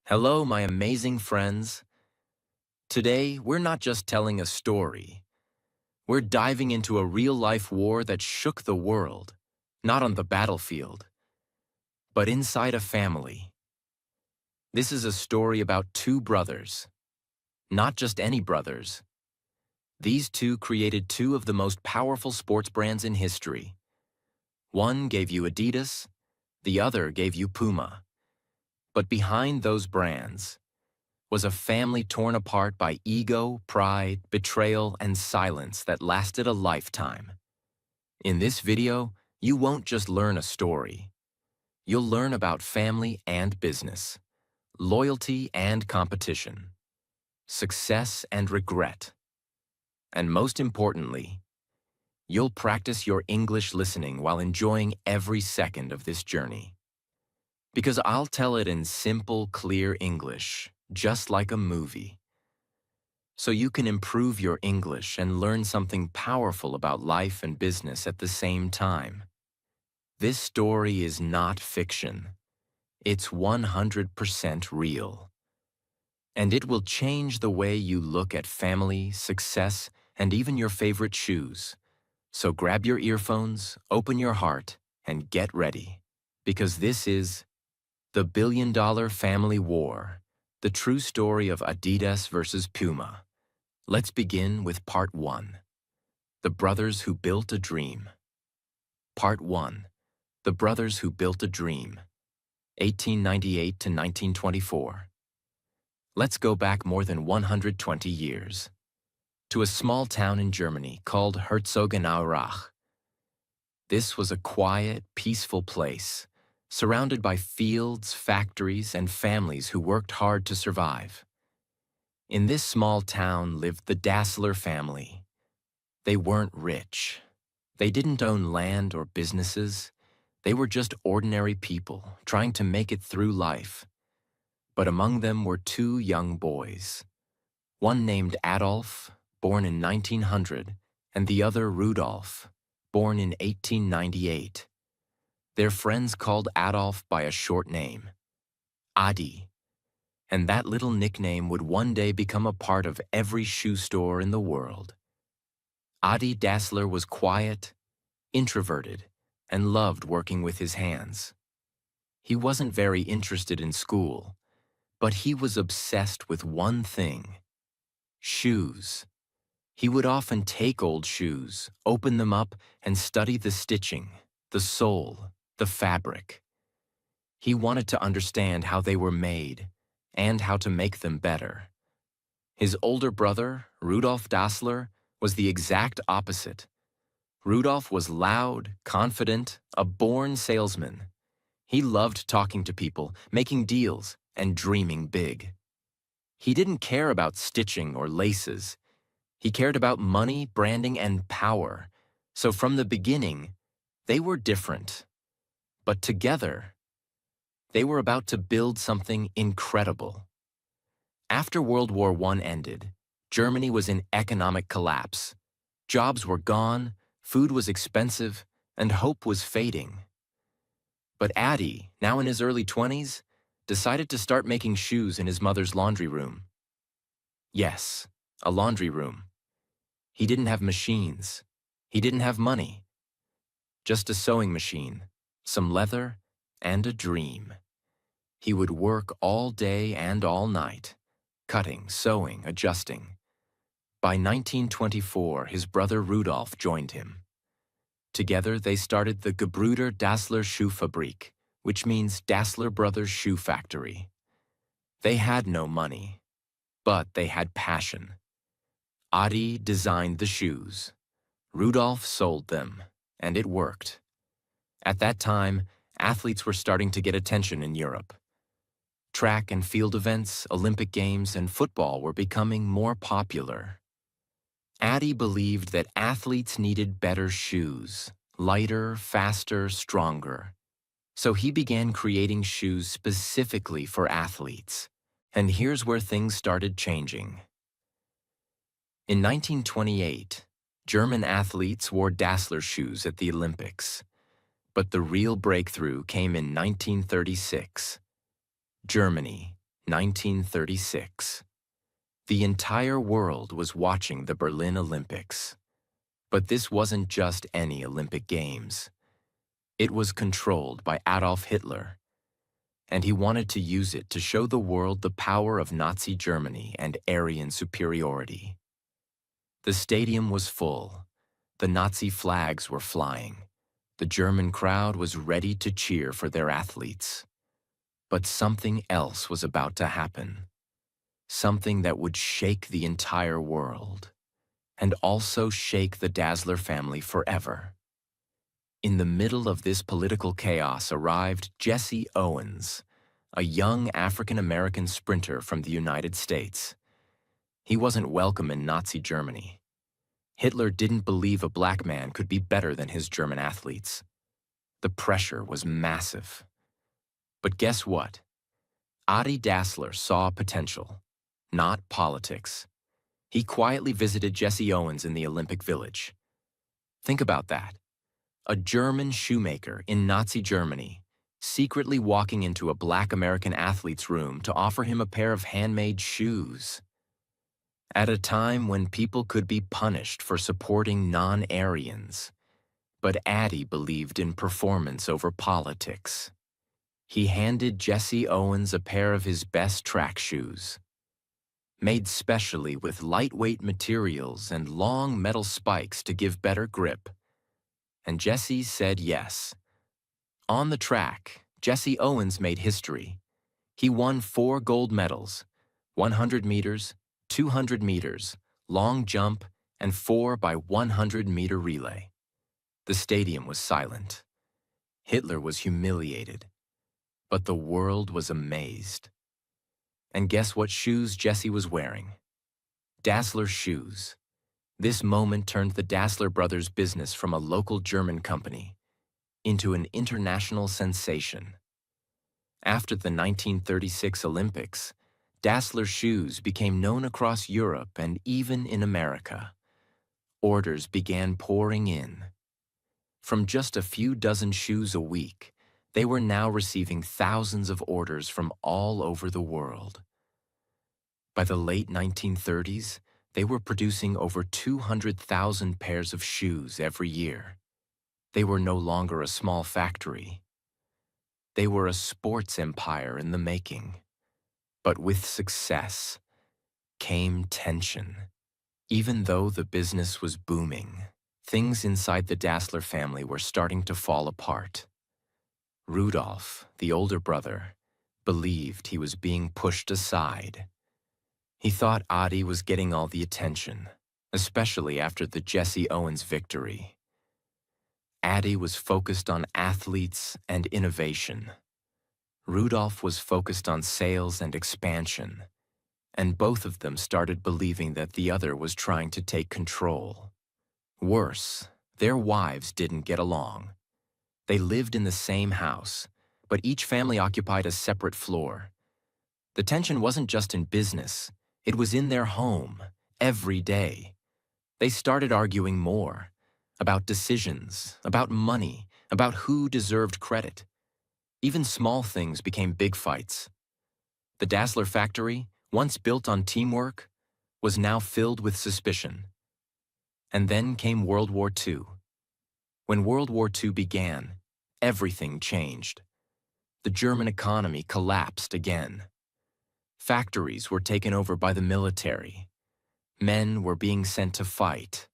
Hello, my amazing friends. Today, we're not just telling a story. We're diving into a real-life war that shook the world, not on the battlefield, but inside a family. This is a story about two brothers, not just any brothers. These two created two of the most powerful sports brands in history. One gave you Adidas, the other gave you Puma. But behind those brands, was a family torn apart by ego, pride, betrayal, and silence that lasted a lifetime. In this video, you won't just learn a story. You'll learn about family and business, loyalty and competition, success and regret. And most importantly, you'll practice your English listening while enjoying every second of this journey. Because I'll tell it in simple, clear English, just like a movie. So you can improve your English and learn something powerful about life and business at the same time. This story is not fiction. It's 100% real. And it will change the way you look at family, success, and even your favorite shoes. So grab your earphones, open your heart, and get ready. Because this is the Billion-Dollar Family War, the true story of Adidas versus Puma. Let's begin with Part 1. The Brothers Who Built a Dream. Part 1. The Brothers Who Built a Dream, 1898 to 1924. Let's go back more than 120 years, to a small town in Germany called Herzogenaurach. This was a quiet, peaceful place, surrounded by fields, factories, and families who worked hard to survive. In this small town lived the Dassler family. They weren't rich. They didn't own land or businesses. They were just ordinary people trying to make it through life. But among them were two young boys. One named Adolf, born in 1900, and the other Rudolf, born in 1898. Their friends called Adolf by a short name, Adi. And that little nickname would one day become a part of every shoe store in the world. Adi Dassler was quiet, introverted, and loved working with his hands. He wasn't very interested in school, but he was obsessed with one thing: shoes. He would often take old shoes, open them up, and study the stitching, the sole, the fabric. He wanted to understand how they were made and how to make them better. His older brother, Rudolf Dassler, was the exact opposite. Rudolf was loud, confident, a born salesman. He loved talking to people, making deals, and dreaming big. He didn't care about stitching or laces. He cared about money, branding, and power. So from the beginning, they were different. But together, they were about to build something incredible. After World War I ended, Germany was in economic collapse. Jobs were gone, food was expensive, and hope was fading. But Adi, now in his early 20s, decided to start making shoes in his mother's laundry room. Yes, a laundry room. He didn't have machines. He didn't have money. Just a sewing machine, some leather, and a dream. He would work all day and all night, cutting, sewing, adjusting. By 1924, his brother Rudolf joined him. Together, they started the Gebrüder Dassler Schuhfabrik, which means Dassler Brothers Shoe Factory. They had no money, but they had passion. Adi designed the shoes. Rudolf sold them, and it worked. At that time, athletes were starting to get attention in Europe. Track and field events, Olympic Games, and football were becoming more popular. Adi believed that athletes needed better shoes, lighter, faster, stronger. So he began creating shoes specifically for athletes. And here's where things started changing. In 1928, German athletes wore Dassler shoes at the Olympics. But the real breakthrough came in 1936. Germany, 1936. The entire world was watching the Berlin Olympics. But this wasn't just any Olympic Games. It was controlled by Adolf Hitler, and he wanted to use it to show the world the power of Nazi Germany and Aryan superiority. The stadium was full. The Nazi flags were flying. The German crowd was ready to cheer for their athletes. But something else was about to happen. Something that would shake the entire world, and also shake the Dassler family forever. In the middle of this political chaos arrived Jesse Owens, a young African-American sprinter from the United States. He wasn't welcome in Nazi Germany. Hitler didn't believe a black man could be better than his German athletes. The pressure was massive. But guess what? Adi Dassler saw potential, not politics. He quietly visited Jesse Owens in the Olympic Village. Think about that. A German shoemaker in Nazi Germany, secretly walking into a black American athlete's room to offer him a pair of handmade shoes. At a time when people could be punished for supporting non-Aryans, but Adi believed in performance over politics. He handed Jesse Owens a pair of his best track shoes, made specially with lightweight materials and long metal spikes to give better grip. And Jesse said yes. On the track, Jesse Owens made history. He won 4 gold medals, 100 meters, 200 meters, long jump, and 4 by 100-meter relay. The stadium was silent. Hitler was humiliated, but the world was amazed. And guess what shoes Jesse was wearing? Dassler shoes. This moment turned the Dassler brothers' business from a local German company into an international sensation. After the 1936 Olympics, Dassler shoes became known across Europe and even in America. Orders began pouring in. From just a few dozen shoes a week, they were now receiving thousands of orders from all over the world. By the late 1930s, they were producing over 200,000 pairs of shoes every year. They were no longer a small factory. They were a sports empire in the making. But with success came tension. Even though the business was booming, things inside the Dassler family were starting to fall apart. Rudolf, the older brother, believed he was being pushed aside. He thought Adi was getting all the attention, especially after the Jesse Owens victory. Adi was focused on athletes and innovation. Rudolf was focused on sales and expansion, and both of them started believing that the other was trying to take control. Worse, their wives didn't get along. They lived in the same house, but each family occupied a separate floor. The tension wasn't just in business. It was in their home, every day. They started arguing more, about decisions, about money, about who deserved credit. Even small things became big fights. The Dassler factory, once built on teamwork, was now filled with suspicion. And then came World War II. When World War II began, everything changed. The German economy collapsed again. Factories were taken over by the military. Men were being sent to fight.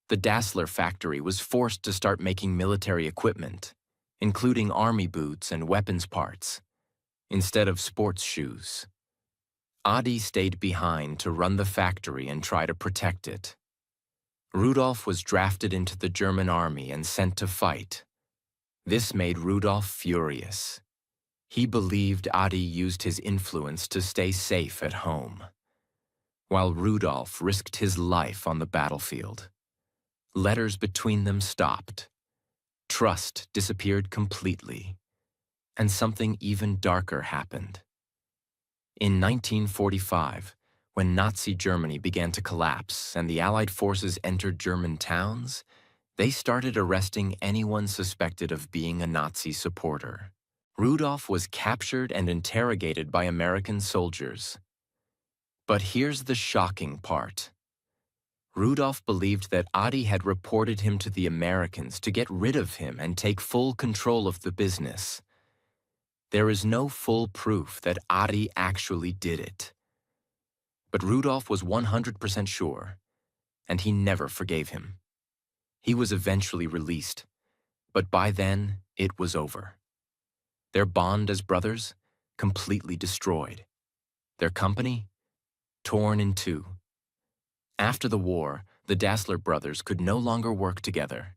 The Dassler factory was forced to start making military equipment, including army boots and weapons parts, instead of sports shoes. Adi stayed behind to run the factory and try to protect it. Rudolf was drafted into the German army and sent to fight. This made Rudolf furious. He believed Adi used his influence to stay safe at home, while Rudolf risked his life on the battlefield. Letters between them stopped. Trust disappeared completely, and something even darker happened. In 1945, when Nazi Germany began to collapse and the Allied forces entered German towns, they started arresting anyone suspected of being a Nazi supporter. Rudolph was captured and interrogated by American soldiers. But here's the shocking part. Rudolph believed that Adi had reported him to the Americans to get rid of him and take full control of the business. There is no full proof that Adi actually did it. But Rudolph was 100% sure, and he never forgave him. He was eventually released, but by then, it was over. Their bond as brothers, completely destroyed. Their company, torn in two. After the war, the Dassler brothers could no longer work together.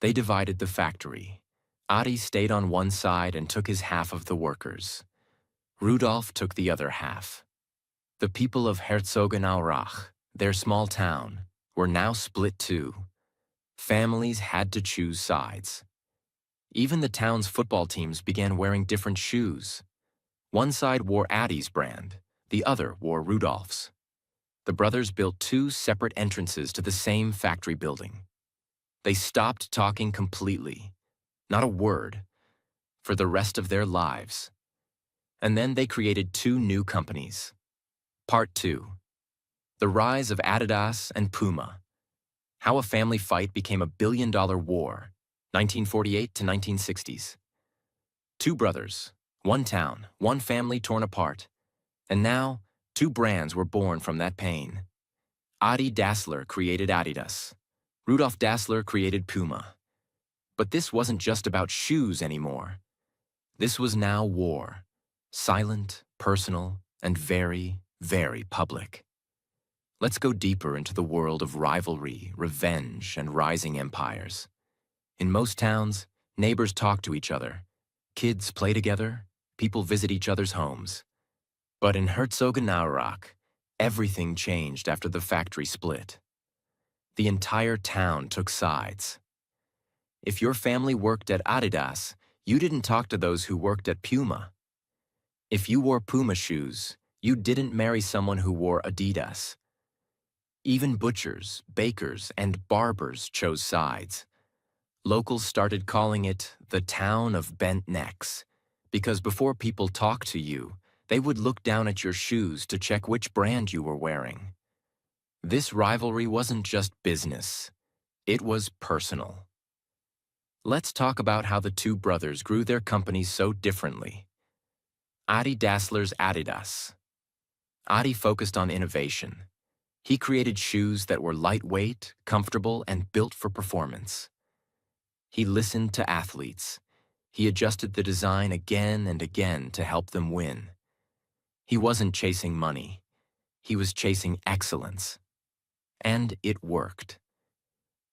They divided the factory. Adi stayed on one side and took his half of the workers. Rudolph took the other half. The people of Herzogenaurach, their small town, were now split too. Families had to choose sides. Even the town's football teams began wearing different shoes. One side wore Adi's brand, the other wore Rudolph's. The brothers built two separate entrances to the same factory building. They stopped talking completely, not a word, for the rest of their lives. And then they created two new companies. Part 2. The Rise of Adidas and Puma. How a family fight became a billion-dollar war, 1948 to 1960s. Two brothers, one town, one family torn apart. And now, two brands were born from that pain. Adi Dassler created Adidas. Rudolf Dassler created Puma. But this wasn't just about shoes anymore. This was now war. Silent, personal, and very, very public. Let's go deeper into the world of rivalry, revenge, and rising empires. In most towns, neighbors talk to each other. Kids play together. People visit each other's homes. But in Herzogenaurach, everything changed after the factory split. The entire town took sides. If your family worked at Adidas, you didn't talk to those who worked at Puma. If you wore Puma shoes, you didn't marry someone who wore Adidas. Even butchers, bakers, and barbers chose sides. Locals started calling it the town of bent necks, because before people talked to you, they would look down at your shoes to check which brand you were wearing. This rivalry wasn't just business. It was personal. Let's talk about how the two brothers grew their companies so differently. Adi Dassler's Adidas. Adi focused on innovation. He created shoes that were lightweight, comfortable, and built for performance. He listened to athletes. He adjusted the design again and again to help them win. He wasn't chasing money. He was chasing excellence. And it worked.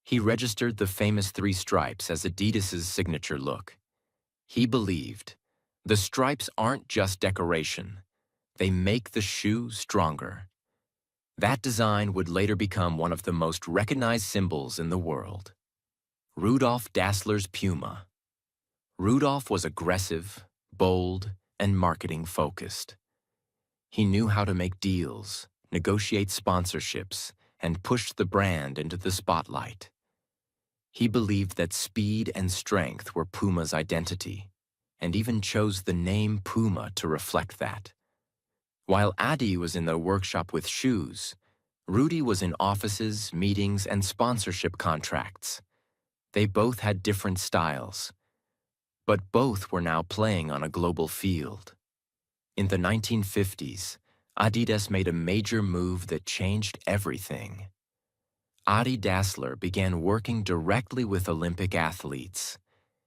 He registered the famous 3 stripes as Adidas's signature look. He believed, the stripes aren't just decoration. They make the shoe stronger. That design would later become one of the most recognized symbols in the world. Rudolf Dassler's Puma. Rudolf was aggressive, bold, and marketing-focused. He knew how to make deals, negotiate sponsorships, and push the brand into the spotlight. He believed that speed and strength were Puma's identity, and even chose the name Puma to reflect that. While Adi was in the workshop with shoes, Rudy was in offices, meetings, and sponsorship contracts. They both had different styles, but both were now playing on a global field. In the 1950s, Adidas made a major move that changed everything. Adi Dassler began working directly with Olympic athletes,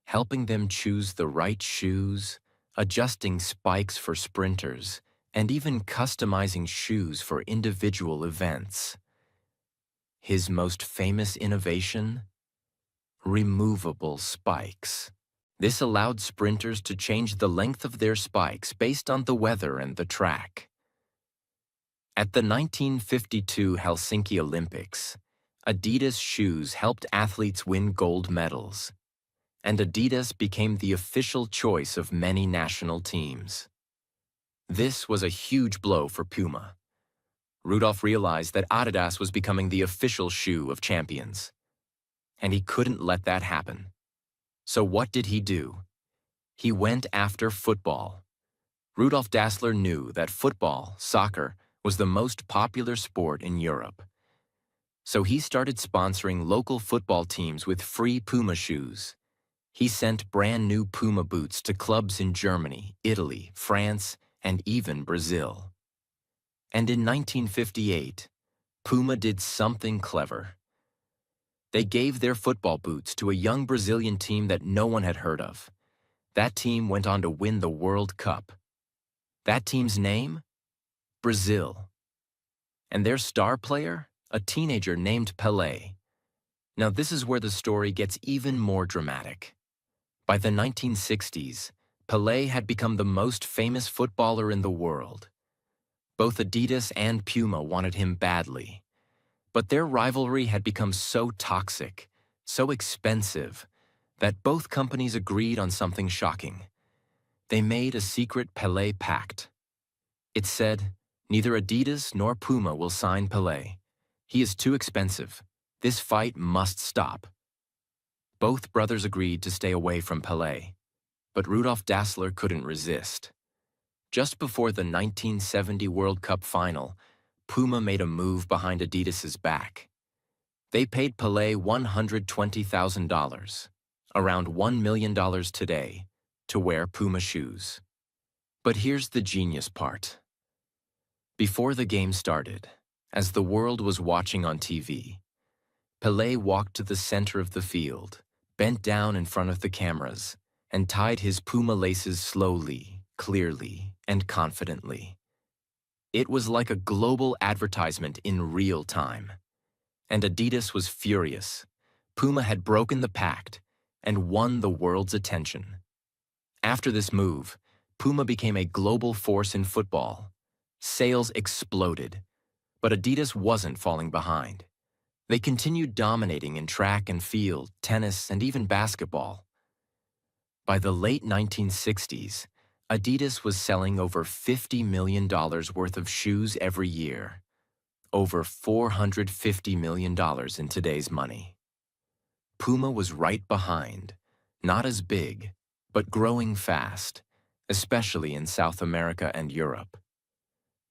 helping them choose the right shoes, adjusting spikes for sprinters, and even customizing shoes for individual events. His most famous innovation? Removable spikes. This allowed sprinters to change the length of their spikes based on the weather and the track. At the 1952 Helsinki Olympics, Adidas shoes helped athletes win gold medals, and Adidas became the official choice of many national teams. This was a huge blow for Puma. Rudolf realized that Adidas was becoming the official shoe of champions, and he couldn't let that happen. So what did he do? He went after football. Rudolf Dassler knew that football, soccer, was the most popular sport in Europe. So he started sponsoring local football teams with free Puma shoes. He sent brand new Puma boots to clubs in Germany, Italy, France, and even Brazil. And in 1958, Puma did something clever. They gave their football boots to a young Brazilian team that no one had heard of. That team went on to win the World Cup. That team's name? Brazil. And their star player? A teenager named Pelé. Now this is where the story gets even more dramatic. By the 1960s, Pelé had become the most famous footballer in the world. Both Adidas and Puma wanted him badly. But their rivalry had become so toxic, so expensive, that both companies agreed on something shocking. They made a secret Pelé pact. It said, neither Adidas nor Puma will sign Pelé. He is too expensive. This fight must stop. Both brothers agreed to stay away from Pelé, but Rudolf Dassler couldn't resist. Just before the 1970 World Cup final, Puma made a move behind Adidas's back. They paid Pelé $120,000, around $1 million today, to wear Puma shoes. But here's the genius part. Before the game started, as the world was watching on TV, Pelé walked to the center of the field, bent down in front of the cameras, and tied his Puma laces slowly, clearly, and confidently. It was like a global advertisement in real time. And Adidas was furious. Puma had broken the pact and won the world's attention. After this move, Puma became a global force in football. Sales exploded, but Adidas wasn't falling behind. They continued dominating in track and field, tennis, and even basketball. By the late 1960s, Adidas was selling over $50 million worth of shoes every year. Over $450 million in today's money. Puma was right behind, not as big, but growing fast, especially in South America and Europe.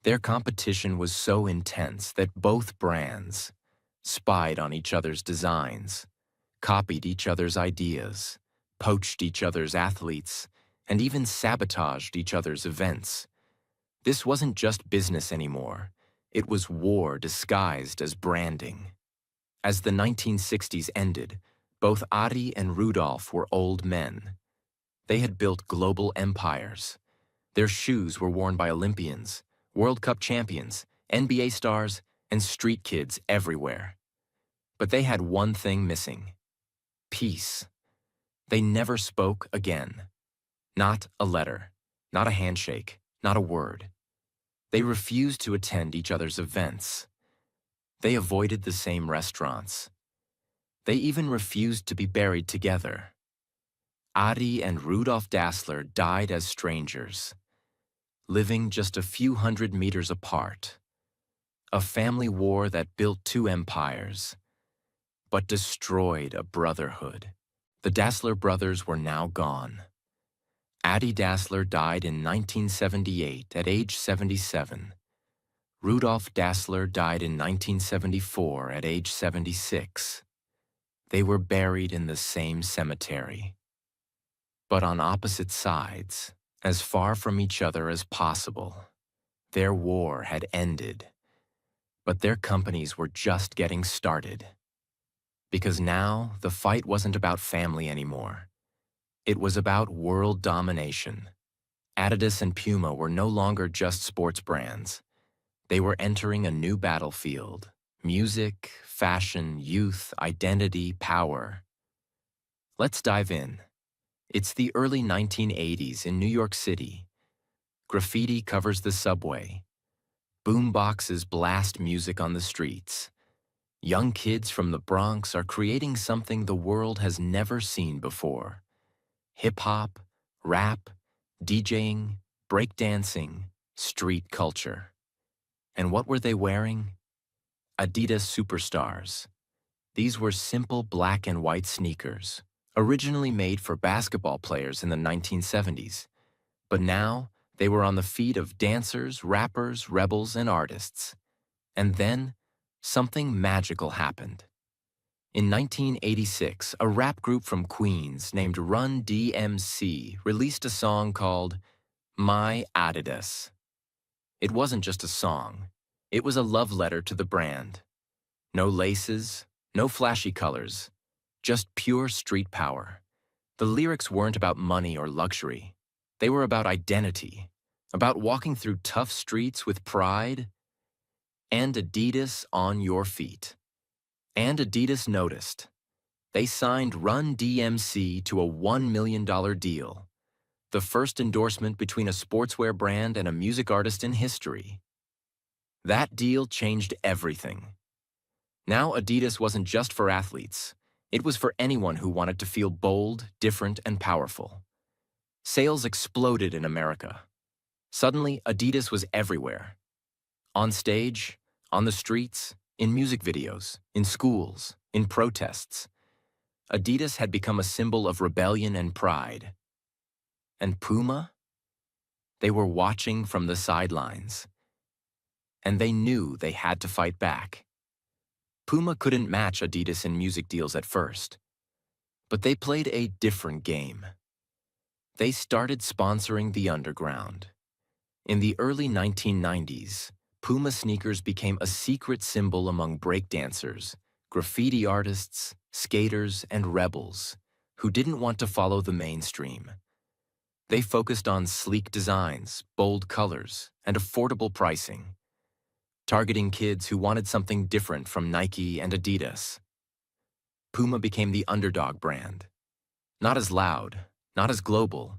Their competition was so intense that both brands spied on each other's designs, copied each other's ideas, poached each other's athletes, and even sabotaged each other's events. This wasn't just business anymore. It was war disguised as branding. As the 1960s ended, both Adi and Rudolf were old men. They had built global empires. Their shoes were worn by Olympians, World Cup champions, NBA stars, and street kids everywhere. But they had one thing missing: peace. They never spoke again. Not a letter, not a handshake, not a word. They refused to attend each other's events. They avoided the same restaurants. They even refused to be buried together. Adi and Rudolf Dassler died as strangers, living just a few hundred meters apart. A family war that built two empires, but destroyed a brotherhood. The Dassler brothers were now gone. Adi Dassler died in 1978 at age 77. Rudolf Dassler died in 1974 at age 76. They were buried in the same cemetery, but on opposite sides, as far from each other as possible. Their war had ended, but their companies were just getting started. Because now, the fight wasn't about family anymore. It was about world domination. Adidas and Puma were no longer just sports brands. They were entering a new battlefield: music, fashion, youth, identity, power. Let's dive in. It's the early 1980s in New York City. Graffiti covers the subway. Boomboxes blast music on the streets. Young kids from the Bronx are creating something the world has never seen before. Hip-hop, rap, DJing, breakdancing, street culture. And what were they wearing? Adidas Superstars. These were simple black and white sneakers, originally made for basketball players in the 1970s. But now, they were on the feet of dancers, rappers, rebels, and artists. And then, something magical happened. In 1986, a rap group from Queens named Run DMC released a song called My Adidas. It wasn't just a song. It was a love letter to the brand. No laces, no flashy colors, just pure street power. The lyrics weren't about money or luxury. They were about identity, about walking through tough streets with pride. And Adidas on your feet. And Adidas noticed. They signed Run DMC to a $1 million deal, the first endorsement between a sportswear brand and a music artist in history. That deal changed everything. Now Adidas wasn't just for athletes. It was for anyone who wanted to feel bold, different, and powerful. Sales exploded in America. Suddenly, Adidas was everywhere. On stage, on the streets, in music videos, in schools, in protests. Adidas had become a symbol of rebellion and pride. And Puma? They were watching from the sidelines. And they knew they had to fight back. Puma couldn't match Adidas in music deals at first. But they played a different game. They started sponsoring the underground. In the early 1990s, Puma sneakers became a secret symbol among breakdancers, graffiti artists, skaters, and rebels who didn't want to follow the mainstream. They focused on sleek designs, bold colors, and affordable pricing, targeting kids who wanted something different from Nike and Adidas. Puma became the underdog brand. Not as loud, not as global,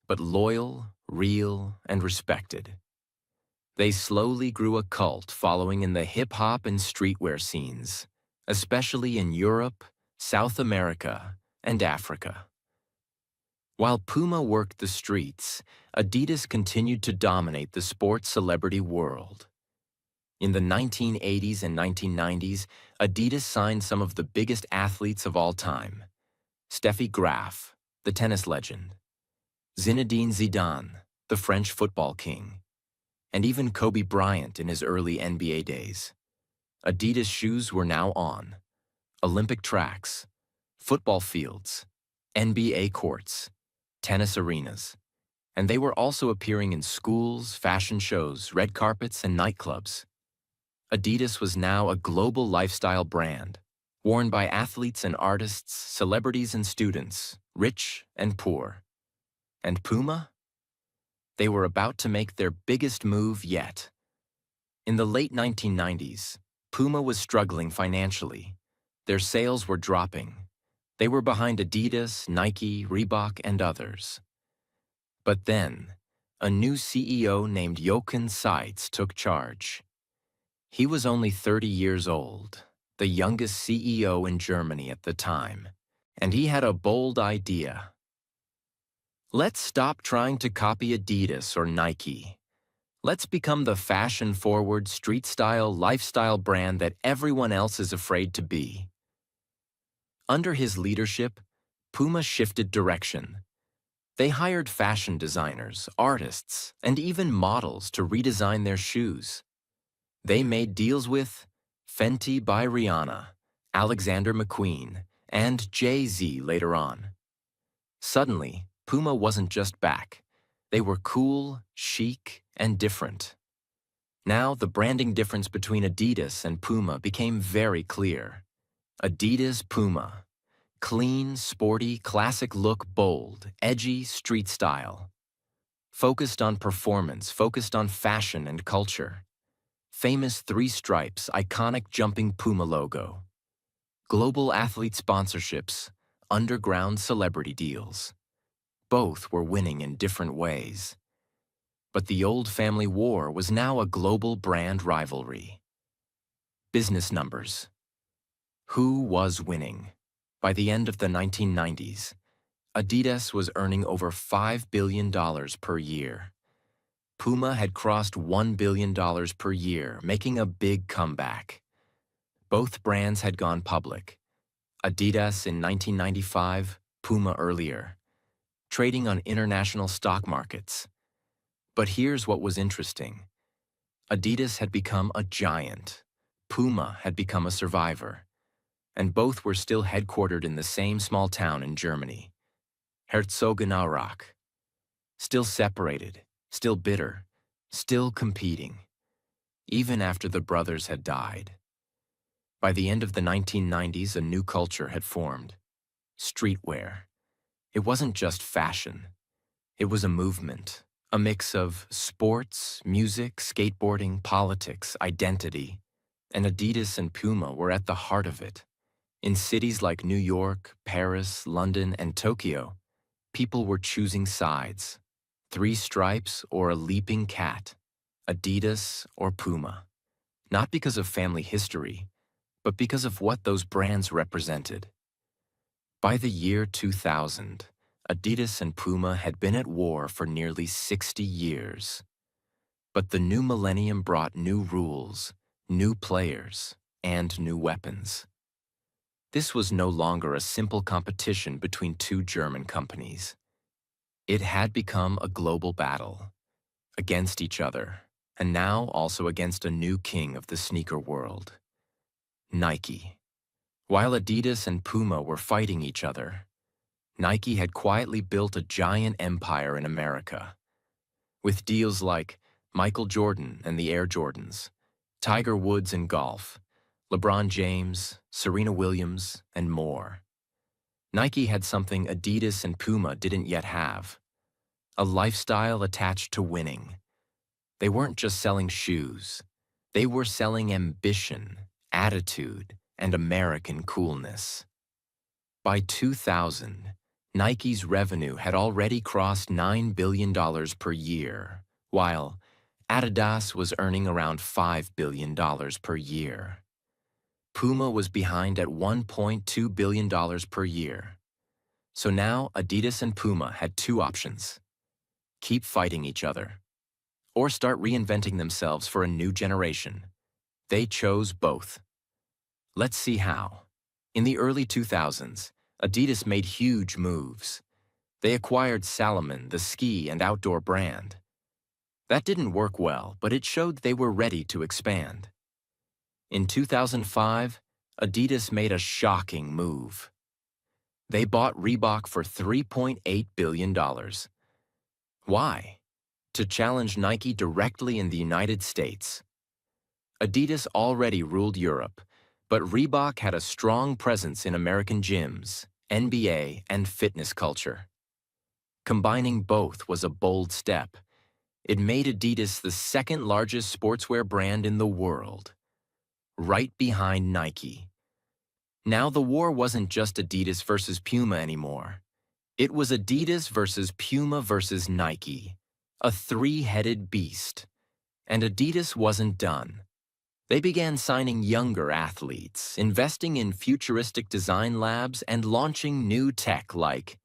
but loyal, real, and respected. They slowly grew a cult following in the hip-hop and streetwear scenes, especially in Europe, South America, and Africa. While Puma worked the streets, Adidas continued to dominate the sports celebrity world. In the 1980s and 1990s, Adidas signed some of the biggest athletes of all time. Steffi Graf, the tennis legend. Zinedine Zidane, the French football king. And even Kobe Bryant in his early NBA days. Adidas shoes were now on. Olympic tracks, football fields, NBA courts, tennis arenas. And they were also appearing in schools, fashion shows, red carpets, and nightclubs. Adidas was now a global lifestyle brand, worn by athletes and artists, celebrities and students, rich and poor. And Puma? They were about to make their biggest move yet. In the late 1990s, Puma was struggling financially. Their sales were dropping. They were behind Adidas, Nike, Reebok, and others. But then, a new CEO named Jochen Seitz took charge. He was only 30 years old, the youngest CEO in Germany at the time, and he had a bold idea. Let's stop trying to copy Adidas or Nike. Let's become the fashion-forward, street-style, lifestyle brand that everyone else is afraid to be. Under his leadership, Puma shifted direction. They hired fashion designers, artists, and even models to redesign their shoes. They made deals with Fenty by Rihanna, Alexander McQueen, and Jay-Z later on. Suddenly, Puma wasn't just back. They were cool, chic, and different. Now, the branding difference between Adidas and Puma became very clear. Adidas Puma. Clean, sporty, classic look, bold, edgy, street style. Focused on performance, focused on fashion and culture. Famous three stripes, iconic jumping Puma logo. Global athlete sponsorships, underground celebrity deals. Both were winning in different ways. But the old family war was now a global brand rivalry. Business numbers. Who was winning? By the end of the 1990s, Adidas was earning over $5 billion per year. Puma had crossed $1 billion per year, making a big comeback. Both brands had gone public. Adidas in 1995, Puma earlier, trading on international stock markets. But here's what was interesting. Adidas had become a giant. Puma had become a survivor. And both were still headquartered in the same small town in Germany, Herzogenaurach. Still separated, still bitter, still competing, even after the brothers had died. By the end of the 1990s, a new culture had formed. Streetwear. It wasn't just fashion. It was a movement, a mix of sports, music, skateboarding, politics, identity. And Adidas and Puma were at the heart of it. In cities like New York, Paris, London, and Tokyo, people were choosing sides. 3 stripes or a leaping cat, Adidas or Puma. Not because of family history, but because of what those brands represented. By the year 2000, Adidas and Puma had been at war for nearly 60 years. But the new millennium brought new rules, new players, and new weapons. This was no longer a simple competition between 2 German companies. It had become a global battle, against each other, and now also against a new king of the sneaker world, Nike. While Adidas and Puma were fighting each other, Nike had quietly built a giant empire in America. With deals like Michael Jordan and the Air Jordans, Tiger Woods in golf, LeBron James, Serena Williams, and more. Nike had something Adidas and Puma didn't yet have: a lifestyle attached to winning. They weren't just selling shoes. They were selling ambition, attitude, and American coolness. By 2000, Nike's revenue had already crossed $9 billion per year, while Adidas was earning around $5 billion per year. Puma was behind at $1.2 billion per year. So now Adidas and Puma had 2 options: keep fighting each other, or start reinventing themselves for a new generation. They chose both. Let's see how. In the early 2000s, Adidas made huge moves. They acquired Salomon, the ski and outdoor brand. That didn't work well, but it showed they were ready to expand. In 2005, Adidas made a shocking move. They bought Reebok for $3.8 billion. Why? To challenge Nike directly in the United States. Adidas already ruled Europe, but Reebok had a strong presence in American gyms, NBA, and fitness culture. Combining both was a bold step. It made Adidas the second largest sportswear brand in the world, right behind Nike. Now the war wasn't just Adidas versus Puma anymore. It was Adidas versus Puma versus Nike, a 3-headed beast. And Adidas wasn't done. They began signing younger athletes, investing in futuristic design labs, and launching new tech like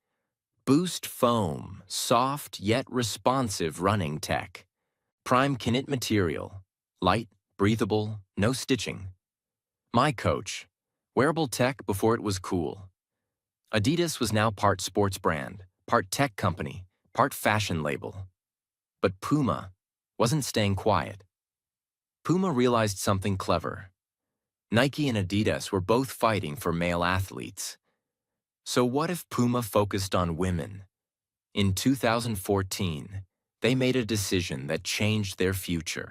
Boost Foam, soft yet responsive running tech; Prime Knit material, light, breathable, no stitching; My Coach, wearable tech before it was cool. Adidas was now part sports brand, part tech company, part fashion label. But Puma wasn't staying quiet. Puma realized something clever. Nike and Adidas were both fighting for male athletes. So what if Puma focused on women? In 2014, they made a decision that changed their future.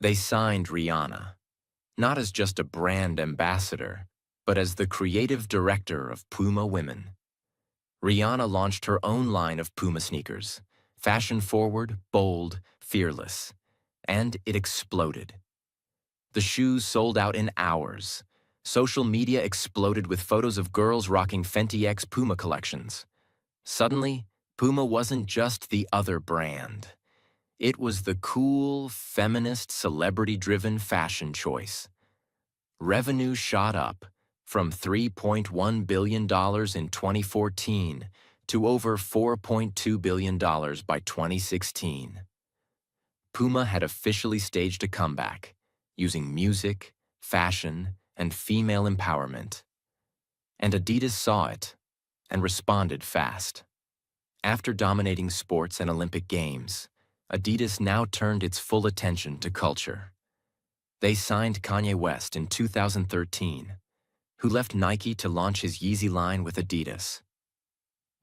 They signed Rihanna, not as just a brand ambassador, but as the creative director of Puma Women. Rihanna launched her own line of Puma sneakers, fashion-forward, bold, fearless, and it exploded. The shoes sold out in hours. Social media exploded with photos of girls rocking Fenty X Puma collections. Suddenly, Puma wasn't just the other brand. It was the cool, feminist, celebrity-driven fashion choice. Revenue shot up from $3.1 billion in 2014 to over $4.2 billion by 2016. Puma had officially staged a comeback, using music, fashion, and female empowerment. And Adidas saw it. and responded fast. After dominating sports and Olympic Games, Adidas now turned its full attention to culture. They signed Kanye West in 2013, who left Nike to launch his Yeezy line with Adidas.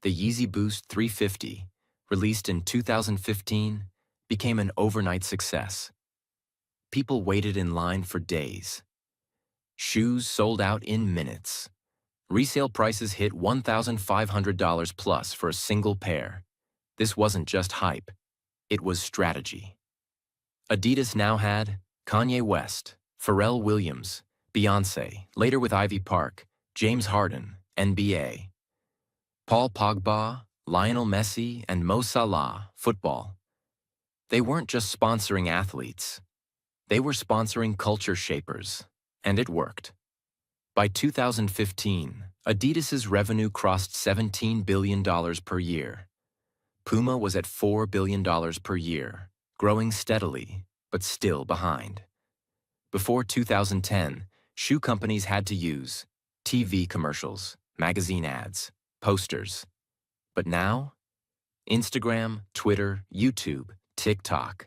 The Yeezy Boost 350, released in 2015, became an overnight success. People waited in line for days. Shoes sold out in minutes. Resale prices hit $1,500 plus for a single pair. This wasn't just hype, it was strategy. Adidas now had Kanye West, Pharrell Williams, Beyoncé, later with Ivy Park, James Harden, NBA, Paul Pogba, Lionel Messi, and Mo Salah, football. They weren't just sponsoring athletes. They were sponsoring culture shapers, and it worked. By 2015, Adidas's revenue crossed $17 billion per year. Puma was at $4 billion per year, growing steadily, but still behind. Before 2010, shoe companies had to use TV commercials, magazine ads, posters. But now, Instagram, Twitter, YouTube, TikTok.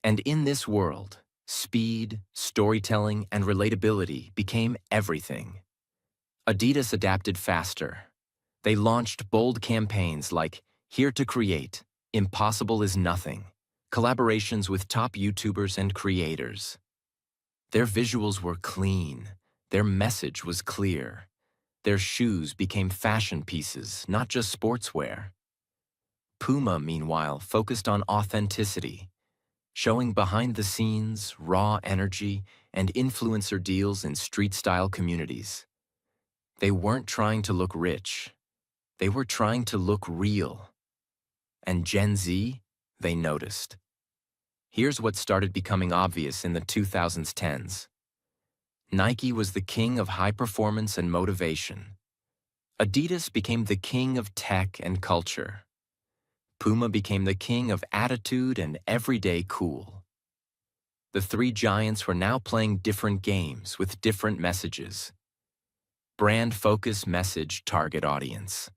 And in this world, speed, storytelling, and relatability became everything. Adidas adapted faster. They launched bold campaigns like Here to Create, Impossible is Nothing, collaborations with top YouTubers and creators. Their visuals were clean. Their message was clear. Their shoes became fashion pieces, not just sportswear. Puma, meanwhile, focused on authenticity, showing behind-the-scenes, raw energy, and influencer deals in street-style communities. They weren't trying to look rich. They were trying to look real. And Gen Z, they noticed. Here's what started becoming obvious in the 2010s. Nike was the king of high performance and motivation. Adidas became the king of tech and culture. Puma became the king of attitude and everyday cool. The three giants were now playing different games with different messages. Brand focus, message, target audience.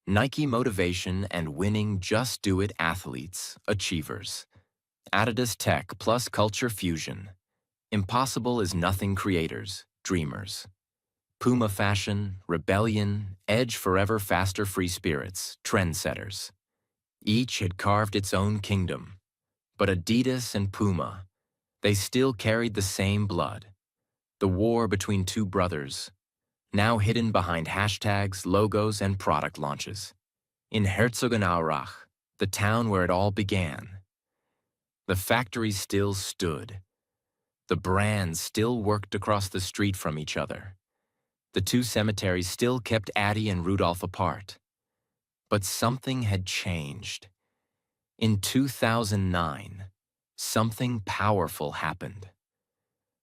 Nike motivation and winning just do it athletes, achievers. Adidas tech plus culture fusion. Impossible is nothing creators, dreamers. Puma fashion, rebellion, edge forever faster free spirits, trendsetters. Each had carved its own kingdom. But Adidas and Puma, they still carried the same blood. The war between two brothers, now hidden behind hashtags, logos, and product launches. In Herzogenaurach, the town where it all began, the factory still stood. The brands still worked across the street from each other. The two cemeteries still kept Adi and Rudolph apart. But something had changed. In 2009, something powerful happened.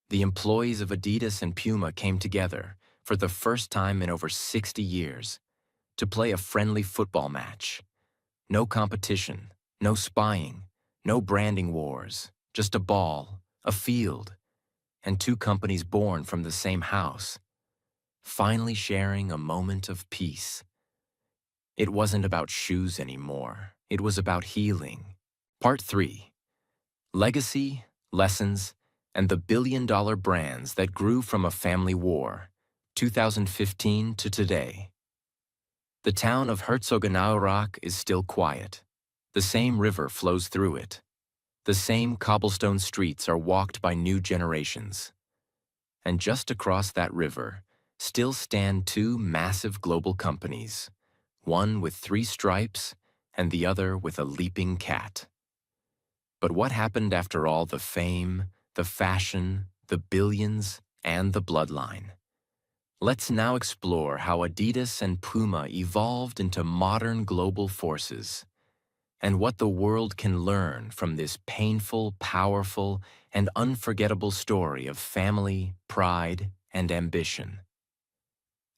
The employees of Adidas and Puma came together for the first time in over 60 years to play a friendly football match. No competition, no spying, no branding wars, just a ball, a field, and two companies born from the same house, finally sharing a moment of peace. It wasn't about shoes anymore. It was about healing. Part 3. Legacy, Lessons, and the billion-dollar brands that grew from a family war, 2015 to today. The town of Herzogenaurach is still quiet. The same river flows through it. The same cobblestone streets are walked by new generations. And just across that river still stand two massive global companies, one with 3 stripes and the other with a leaping cat. But what happened after all the fame, the fashion, the billions, and the bloodline? Let's now explore how Adidas and Puma evolved into modern global forces, and what the world can learn from this painful, powerful, and unforgettable story of family, pride, and ambition.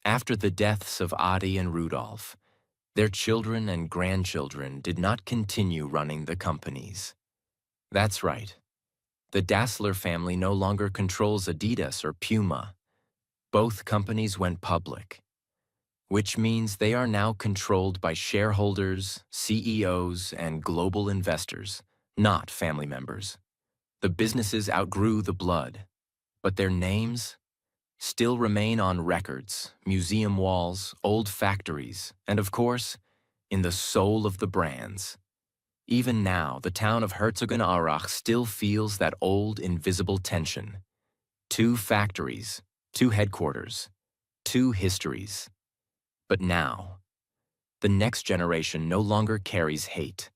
After the deaths of Adi and Rudolph, their children and grandchildren did not continue running the companies. That's right. The Dassler family no longer controls Adidas or Puma. Both companies went public. which means they are now controlled by shareholders, CEOs, and global investors, not family members. The businesses outgrew the blood, but their names still remain on records, museum walls, old factories, and of course, in the soul of the brands. Even now, the town of Herzogenaurach still feels that old, invisible tension. Two factories, two headquarters, two histories. But now, the next generation no longer carries hate.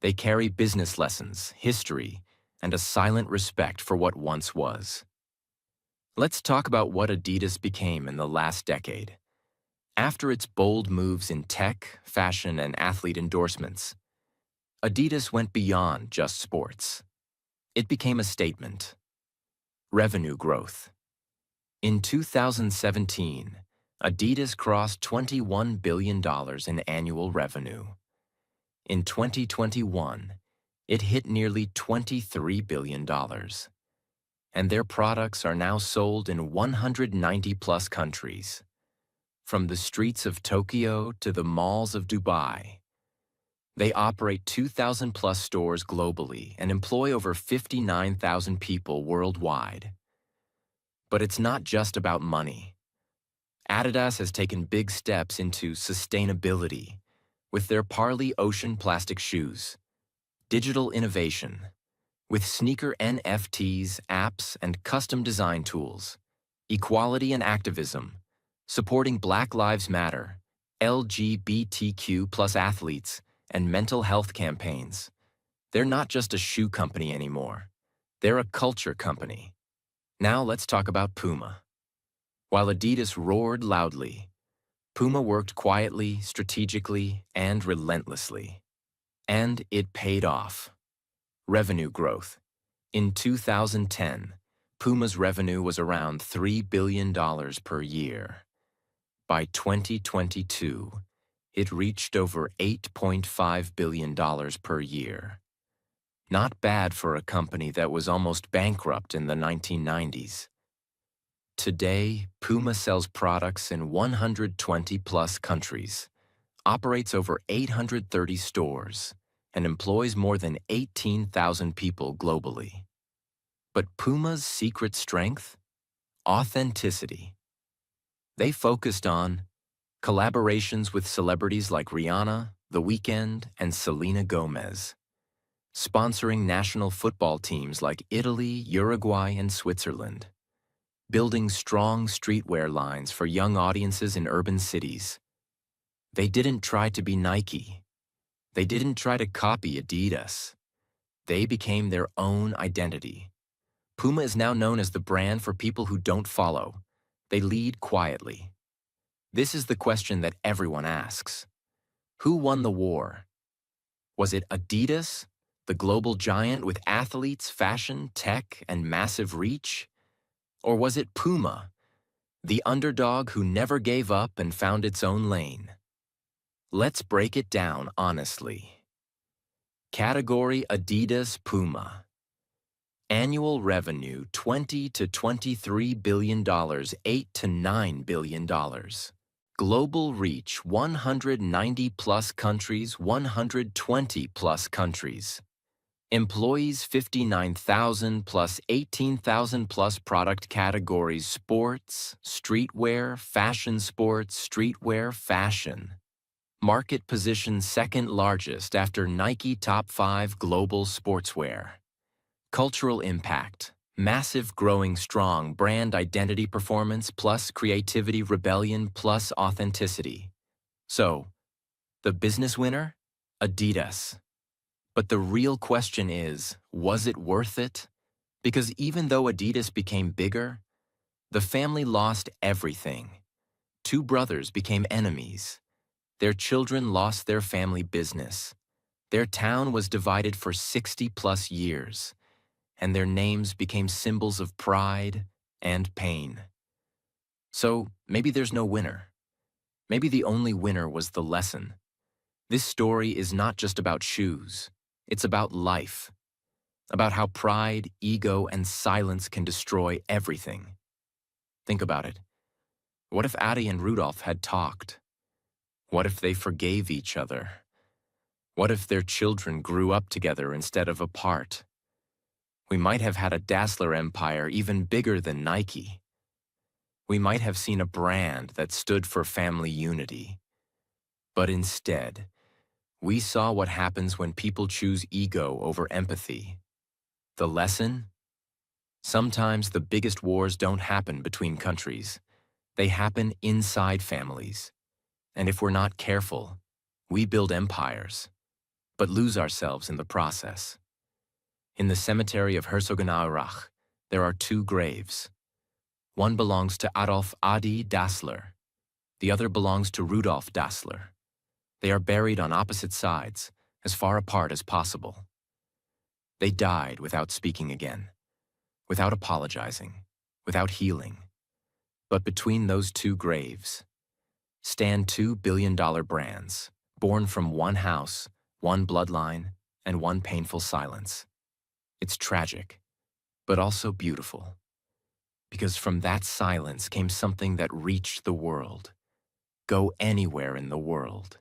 They carry business lessons, history, and a silent respect for what once was. Let's talk about what Adidas became in the last decade. After its bold moves in tech, fashion, and athlete endorsements, Adidas went beyond just sports. It became a statement. Revenue growth. In 2017, Adidas crossed $21 billion in annual revenue. In 2021, it hit nearly $23 billion. And their products are now sold in 190-plus countries. From the streets of Tokyo to the malls of Dubai. They operate 2,000-plus stores globally and employ over 59,000 people worldwide. But it's not just about money. Adidas has taken big steps into sustainability with their Parley Ocean plastic shoes, digital innovation, with sneaker NFTs, apps, and custom design tools, equality and activism, supporting Black Lives Matter, LGBTQ plus athletes, and mental health campaigns. They're not just a shoe company anymore. They're a culture company. Now let's talk about Puma. While Adidas roared loudly, Puma worked quietly, strategically, and relentlessly. And it paid off. Revenue growth. In 2010, Puma's revenue was around $3 billion per year. By 2022, it reached over $8.5 billion per year. Not bad for a company that was almost bankrupt in the 1990s. Today, Puma sells products in 120-plus countries, operates over 830 stores, and employs more than 18,000 people globally. But Puma's secret strength? Authenticity. They focused on collaborations with celebrities like Rihanna, The Weeknd, and Selena Gomez, sponsoring national football teams like Italy, Uruguay, and Switzerland, building strong streetwear lines for young audiences in urban cities. They didn't try to be Nike. They didn't try to copy Adidas. They became their own identity. Puma is now known as the brand for people who don't follow. They lead quietly. This is the question that everyone asks. Who won the war? Was it Adidas, the global giant with athletes, fashion, tech, and massive reach? Or was it Puma, the underdog who never gave up and found its own lane? Let's break it down honestly. Category Adidas Puma. Annual revenue $20 to $23 billion, $8 to $9 billion. Global reach 190-plus countries, 120-plus countries. Employees 59,000 plus 18,000 plus product categories: sports, streetwear, fashion sports, streetwear, fashion. Market position second largest after Nike top 5 global sportswear. Cultural impact, massive growing strong brand identity performance plus creativity rebellion plus authenticity. So, the business winner? Adidas. But the real question is, was it worth it? Because even though Adidas became bigger, the family lost everything. Two brothers became enemies. Their children lost their family business. Their town was divided for 60-plus years, and their names became symbols of pride and pain. So maybe there's no winner. Maybe the only winner was the lesson. This story is not just about shoes. It's about life, about how pride, ego, and silence can destroy everything. Think about it. What if Addie and Rudolph had talked? What if they forgave each other? What if their children grew up together instead of apart? We might have had a Dassler empire even bigger than Nike. We might have seen a brand that stood for family unity. But instead, we saw what happens when people choose ego over empathy. The lesson? Sometimes the biggest wars don't happen between countries. They happen inside families. And if we're not careful, we build empires, but lose ourselves in the process. In the cemetery of Herzogenaurach, there are two graves. One belongs to Adolf Adi Dassler. The other belongs to Rudolf Dassler. They are buried on opposite sides, as far apart as possible. They died without speaking again, without apologizing, without healing. But between those two graves stand $2 billion brands, born from one house, one bloodline, and one painful silence. It's tragic, but also beautiful. Because from that silence came something that reached the world. Go anywhere in the world,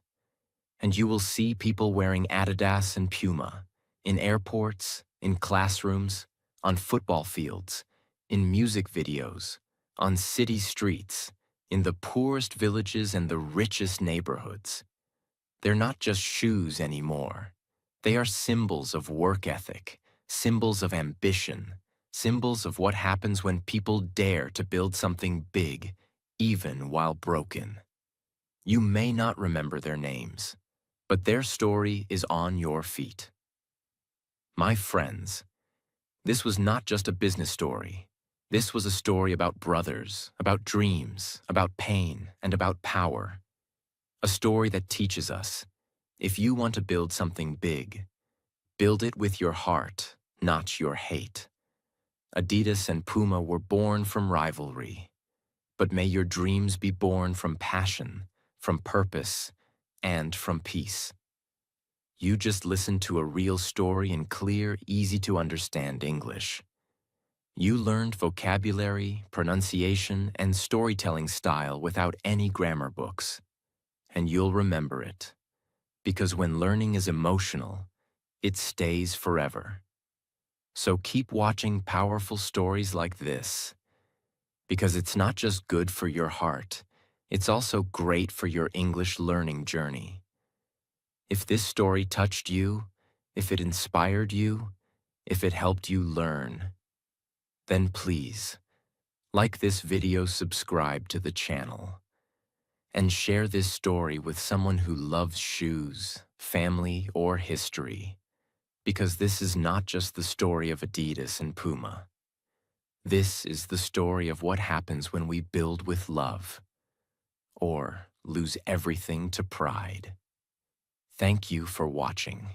and you will see people wearing Adidas and Puma, in airports, in classrooms, on football fields, in music videos, on city streets, in the poorest villages and the richest neighborhoods. They're not just shoes anymore. They are symbols of work ethic, symbols of ambition, symbols of what happens when people dare to build something big, even while broken. You may not remember their names, but their story is on your feet. My friends, this was not just a business story. This was a story about brothers, about dreams, about pain, and about power. A story that teaches us, if you want to build something big, build it with your heart, not your hate. Adidas and Puma were born from rivalry, but may your dreams be born from passion, from purpose, and from peace. You just listened to a real story in clear, easy-to-understand English. You learned vocabulary, pronunciation, and storytelling style without any grammar books. And you'll remember it, because when learning is emotional, it stays forever. So keep watching powerful stories like this, because it's not just good for your heart, it's also great for your English learning journey. If this story touched you, if it inspired you, if it helped you learn, then please, like this video, subscribe to the channel, and share this story with someone who loves shoes, family, or history, because this is not just the story of Adidas and Puma. This is the story of what happens when we build with love, or lose everything to pride. Thank you for watching.